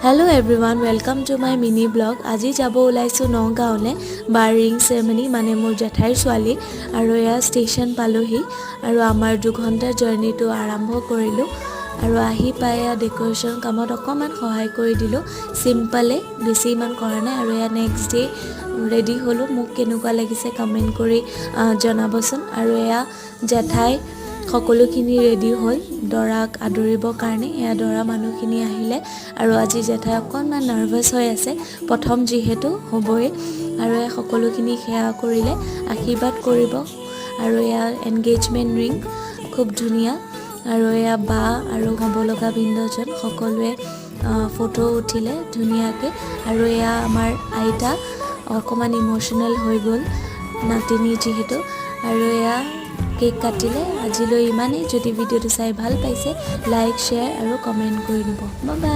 Hello everyone, welcome to my mini blog. আজি যাব ওলাইছো নগাঁওলে বাৰ ৰিং সেৰেমনি মানে মোৰ জেঠাইৰ ছোৱালী আৰু এয়া ষ্টেচন পালোহি আৰু আমাৰ 2 ঘণ্টাৰ জাৰ্নিটো আৰম্ভ কৰিলো আৰু আহি পাই ডেকোৰেশ্যন কামত অকমান সহায় কৰি দিলো সিম্পলে বেছি ইমান কৰা নাই আৰু এয়া নেক্সট ডে ৰেডি হলো মোক কেনেকুৱা লাগিছে কমেন্ট কৰি জনাবচোন আৰু এয়া জেঠাই সকলোখিনি ৰেডি হ'ল দৰাক আদৰিবৰ কাৰণে এয়া দৰা মানুহখিনি আহিলে আৰু আজি জেঠাই অকণমান নাৰ্ভাছ হৈ আছে প্ৰথম যিহেতু হ'বই আৰু এয়া সকলোখিনি সেয়া কৰিলে আশীৰ্বাদ কৰিব আৰু এয়া এনগেজমেণ্ট ৰিং খুব ধুনীয়া আৰু এয়া বা আৰু হ'ব লগা বিন্দজন সকলোৱে ফটো উঠিলে ধুনীয়াকৈ আৰু এয়া আমাৰ আইতা অকণমান ইমোশ্যনেল হৈ গ'ল নাতিনী যিহেতু আৰু এয়া কেক কাটিলে আজিলৈ ইমানেই যদি ভিডিঅ'টো চাই ভাল পাইছে লাইক শ্বেয়াৰ আৰু কমেণ্ট কৰি দিব বাই বাই